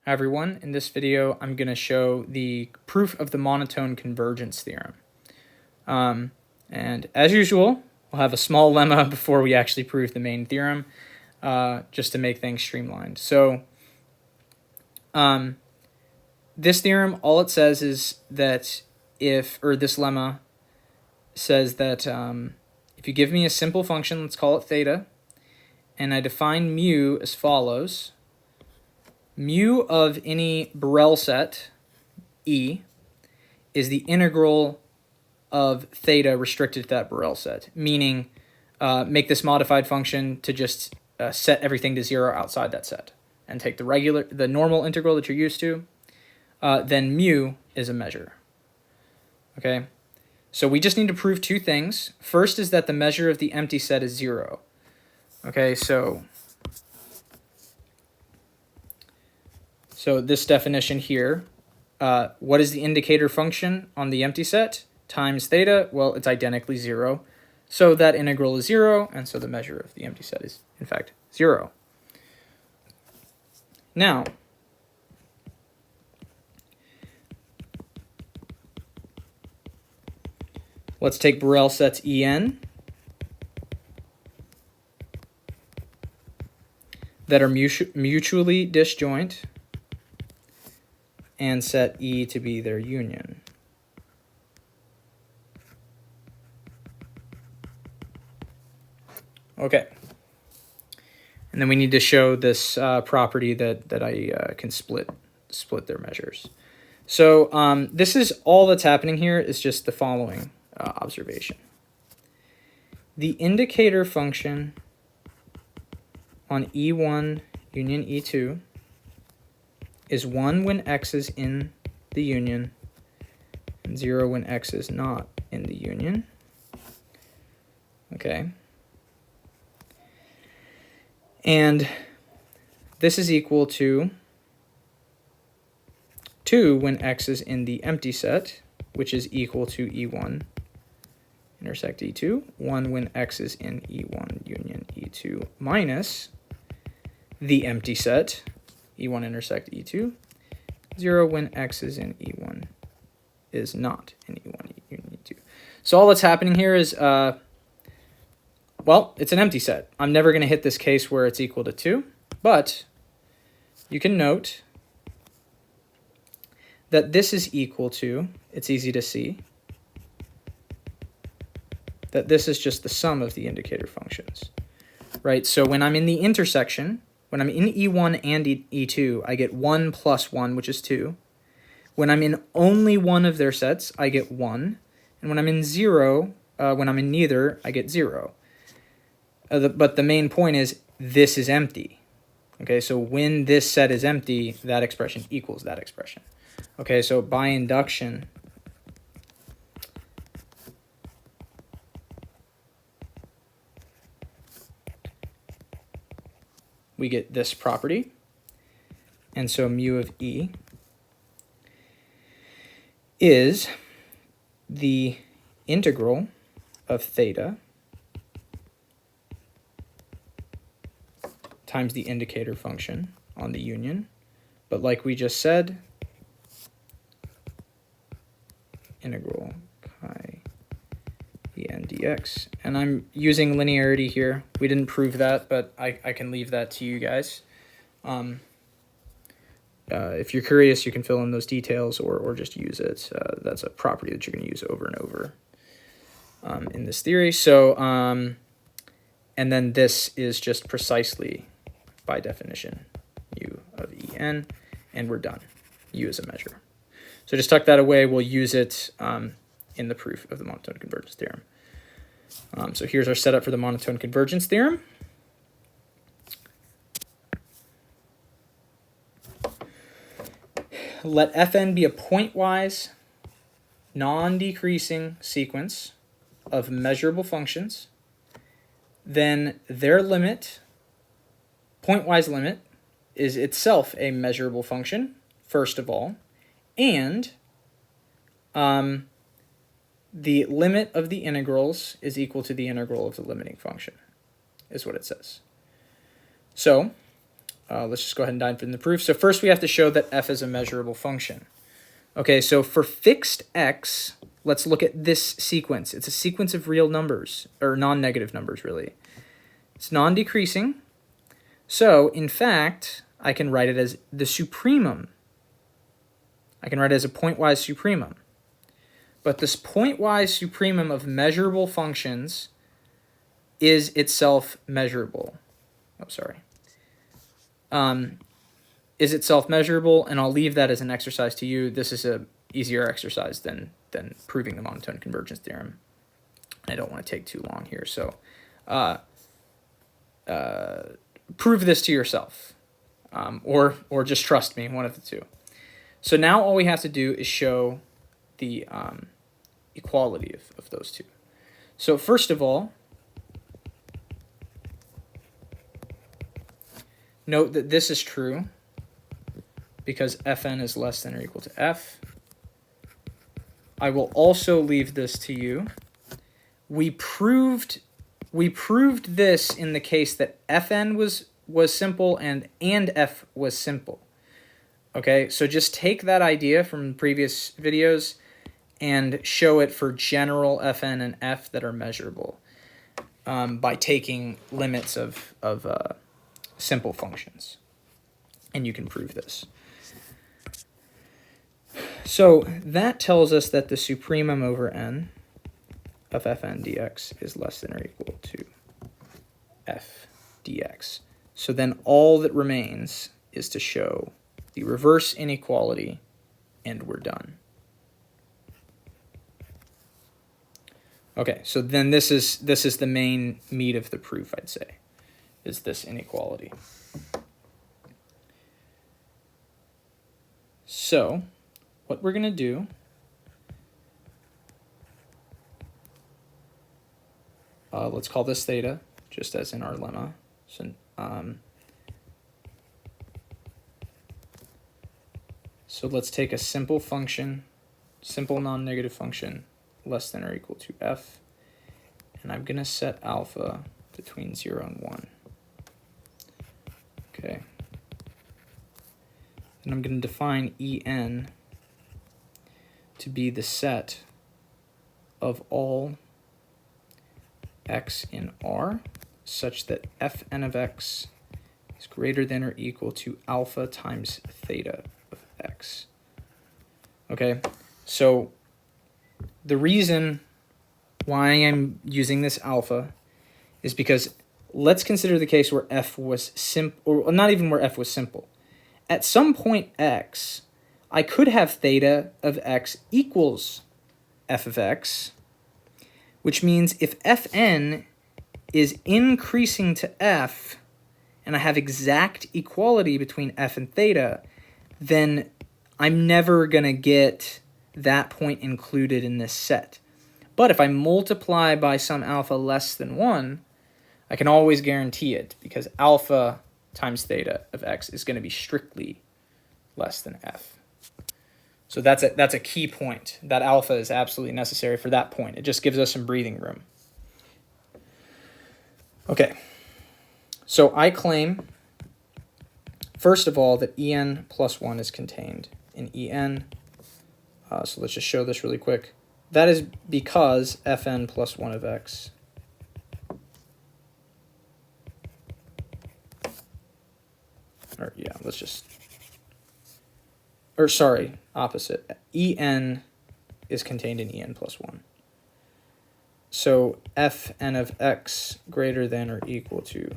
Hi everyone, in this video I'm going to show the proof of the monotone convergence theorem. And as usual, we'll have a small lemma before we actually prove the main theorem, just to make things streamlined. So this theorem, all it says is that this lemma says that if you give me a simple function, let's call it theta, and I define mu as follows. Mu of any Borel set, E, is the integral of theta restricted to that Borel set, meaning make this modified function to just set everything to 0 outside that set, and take the normal integral that you're used to, then mu is a measure. Okay, so we just need to prove two things. First is that the measure of the empty set is 0. Okay, so this definition here, what is the indicator function on the empty set times theta? Well, it's identically 0. So that integral is 0, and so the measure of the empty set is, in fact, 0. Now, let's take Borel sets En that are mutually disjoint and set E to be their union. Okay. And then we need to show this property that I can split their measures. So this is all that's happening here is just the following observation. The indicator function on E1 union E2 is 1 when x is in the union and 0 when x is not in the union. Okay. And this is equal to 2 when x is in the empty set, which is equal to E1 intersect E2, 1 when x is in E1 union E2 minus the empty set, E1 intersect E2, 0 when x is in E1 is not in E1 union E2. So all that's happening here is, well, it's an empty set. I'm never going to hit this case where it's equal to 2, but you can note that this is equal to, it's easy to see, that this is just the sum of the indicator functions, right? So when I'm in the intersection, when I'm in E1 and E2, I get 1 plus 1, which is 2. When I'm in only one of their sets, I get 1. And when I'm in 0, when I'm in neither, I get 0. But the main point is this is empty. Okay, so when this set is empty, that expression equals that expression. Okay, so by induction, we get this property. And so mu of E is the integral of theta times the indicator function on the union. But like we just said, integral chi en dx. And I'm using linearity here. We didn't prove that, but I can leave that to you guys. If you're curious, you can fill in those details or just use it. That's a property that you're going to use over and over in this theory. So, and then this is just precisely, by definition, u of En, and we're done. U is a measure. So just tuck that away. We'll use it in the proof of the monotone convergence theorem. So here's our setup for the monotone convergence theorem. Let Fn be a pointwise, non-decreasing sequence of measurable functions. Then their limit, pointwise limit, is itself a measurable function, first of all. And the limit of the integrals is equal to the integral of the limiting function, is what it says. So let's just go ahead and dive into the proof. So first we have to show that f is a measurable function. Okay, so for fixed x, let's look at this sequence. It's a sequence of real numbers, or non-negative numbers, really. It's non-decreasing. So, in fact, I can write it as the supremum. I can write it as a pointwise supremum. But this pointwise supremum of measurable functions is itself measurable. Oh, sorry. Is itself measurable, and I'll leave that as an exercise to you. This is an easier exercise than proving the monotone convergence theorem. I don't want to take too long here, so prove this to yourself, or just trust me, one of the two. So now all we have to do is show the equality of those two. So first of all, note that this is true because fn is less than or equal to f. I will also leave this to you. We proved this in the case that fn was simple and f was simple. Okay, so just take that idea from previous videos and show it for general fn and f that are measurable by taking limits of simple functions. And you can prove this. So that tells us that the supremum over n of fn dx is less than or equal to f dx. So then all that remains is to show the reverse inequality, and we're done. Okay, so then this is the main meat of the proof, I'd say, is this inequality. So what we're going to do let's call this theta, just as in our lemma. So let's take a simple function, simple non-negative function, less than or equal to f, and I'm going to set alpha between 0 and 1. Okay. And I'm going to define En to be the set of all x in R such that fn of x is greater than or equal to alpha times theta of x. Okay, so the reason why I'm using this alpha is because let's consider the case where f was simple, or not even where f was simple. At some point x, I could have theta of x equals f of x, which means if fn is increasing to f, and I have exact equality between f and theta, then I'm never going to get that point included in this set. But if I multiply by some alpha less than 1, I can always guarantee it, because alpha times theta of x is going to be strictly less than f. So that's a key point. That alpha is absolutely necessary for that point. It just gives us some breathing room. Okay, so I claim, first of all, that En plus 1 is contained in En. So let's just show this really quick. That is because fn plus 1 of x opposite. En is contained in En plus 1. So fn of x greater than or equal to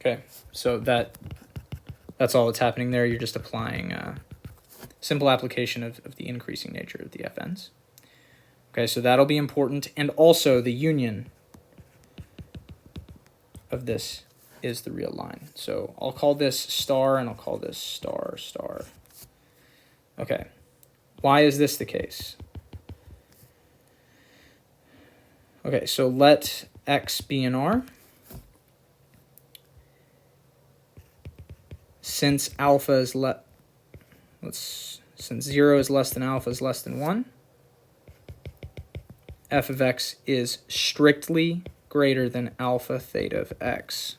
okay, so that's all that's happening there. You're just applying simple application of the increasing nature of the fn's. Okay, so that'll be important, and also the union of this is the real line. So I'll call this star, and I'll call this star, star. Okay, why is this the case? Okay, so let x be in R. Since alpha is since 0 is less than alpha is less than 1, f of x is strictly greater than alpha theta of x.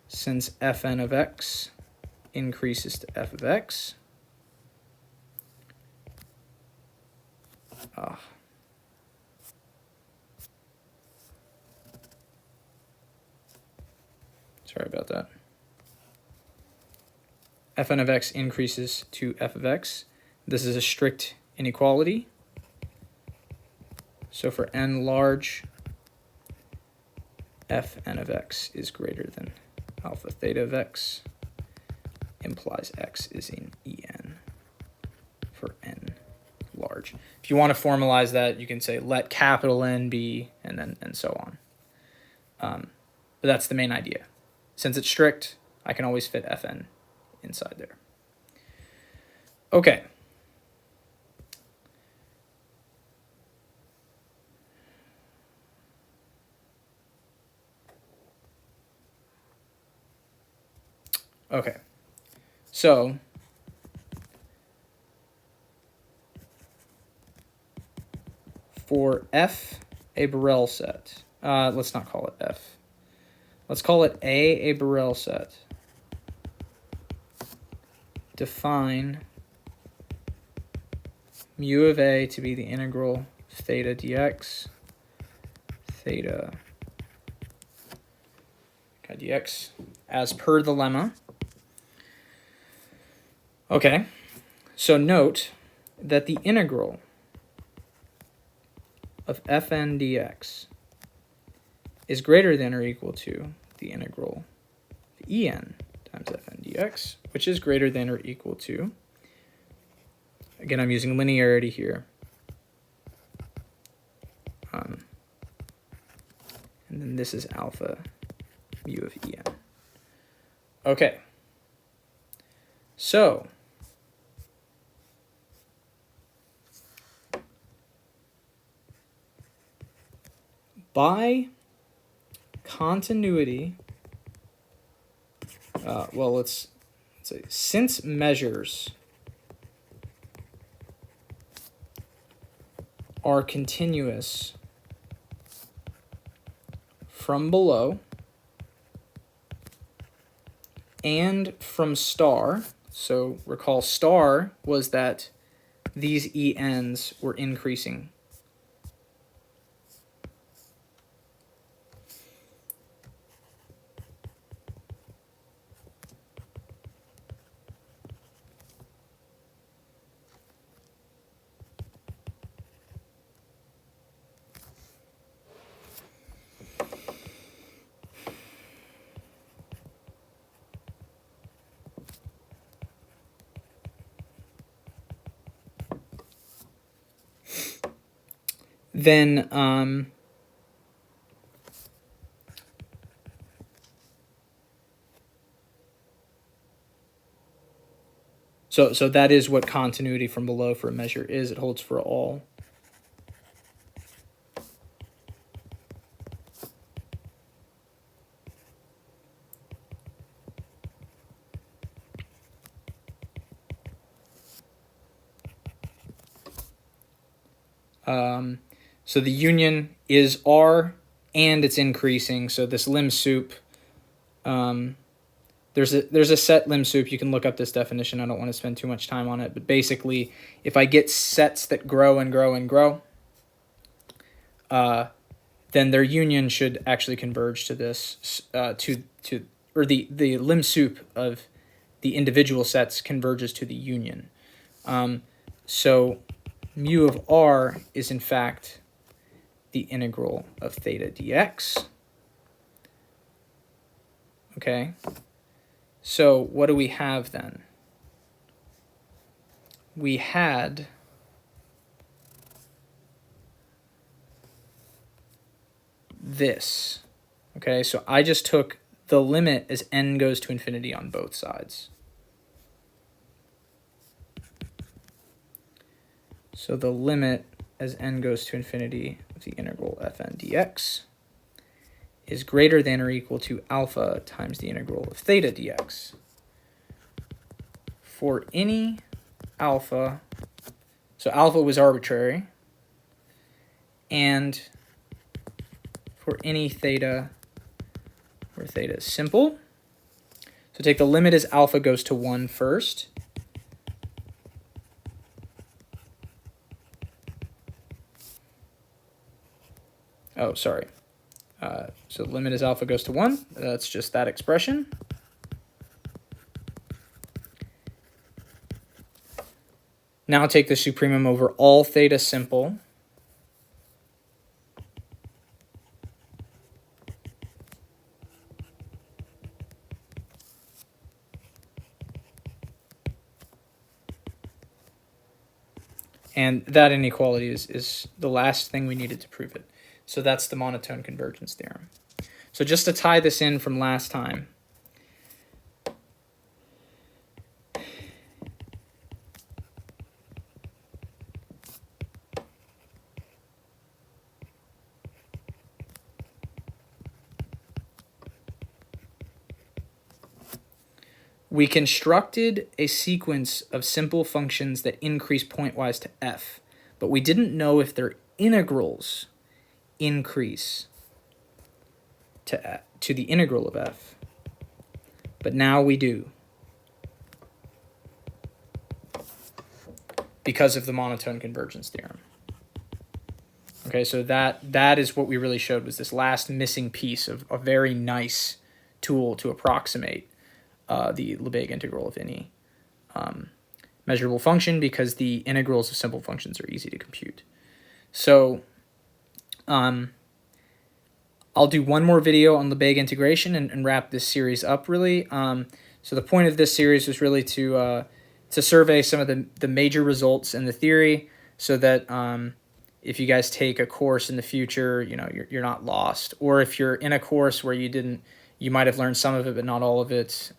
Since fn of x increases to f of x, sorry about that. Fn of x increases to f of x. This is a strict inequality. So for n large, fn of x is greater than alpha theta of x, implies x is in En for n large. If you want to formalize that, you can say let capital N be, and so on. But that's the main idea. Since it's strict, I can always fit Fn inside there. Okay. Okay. So for F, a Borel set, let's not call it F. Let's call it a Borel set. Define mu of A to be the integral of theta dx, theta dx, as per the lemma. Okay, so note that the integral of fn dx is greater than or equal to the integral of En times fn dx, which is greater than or equal to, again, I'm using linearity here, and then this is alpha mu of En. Okay, so by continuity, well, let's say, since measures are continuous from below and from star, so recall star was that these ENs were increasing. Then so that is what continuity from below for a measure is. It holds for all. So the union is R and it's increasing. So this lim sup, there's a set lim sup. You can look up this definition. I don't want to spend too much time on it. But basically, if I get sets that grow and grow and grow, then their union should actually converge to this, or the lim sup of the individual sets converges to the union. So mu of R is in fact the integral of theta dx. Okay, so what do we have then? We had this. Okay, so I just took the limit as n goes to infinity on both sides. So the limit as n goes to infinity of the integral fn dx is greater than or equal to alpha times the integral of theta dx for any alpha, so alpha was arbitrary, and for any theta where theta is simple. So take the limit as alpha goes to 1 first. Oh, sorry. So the limit as alpha goes to 1. That's just that expression. Now take the supremum over all theta simple. And that inequality is the last thing we needed to prove it. So that's the monotone convergence theorem. So just to tie this in from last time, we constructed a sequence of simple functions that increase pointwise to f, but we didn't know if their integrals increase to the integral of f. But now we do, because of the monotone convergence theorem. Okay, so that is what we really showed, was this last missing piece of a very nice tool to approximate the Lebesgue integral of any measurable function, because the integrals of simple functions are easy to compute. So I'll do one more video on Lebesgue integration and wrap this series up, really. So the point of this series was really to survey some of the major results in the theory, so that if you guys take a course in the future, you know, you're not lost. Or if you're in a course where you might have learned some of it but not all of it,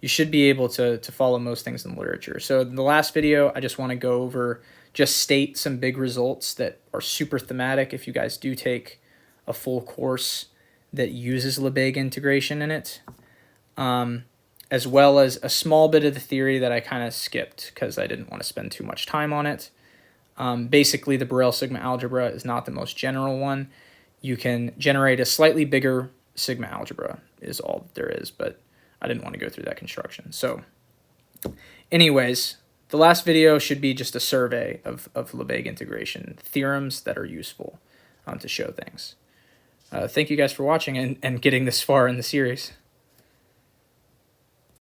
you should be able to follow most things in the literature. So in the last video, I just want to go over, just state some big results that are super thematic if you guys do take a full course that uses Lebesgue integration in it, as well as a small bit of the theory that I kind of skipped because I didn't want to spend too much time on it. Basically, the Borel sigma algebra is not the most general one. You can generate a slightly bigger sigma algebra is all that there is, but I didn't want to go through that construction. So anyways, the last video should be just a survey of Lebesgue integration theorems that are useful to show things. Thank you guys for watching and getting this far in the series.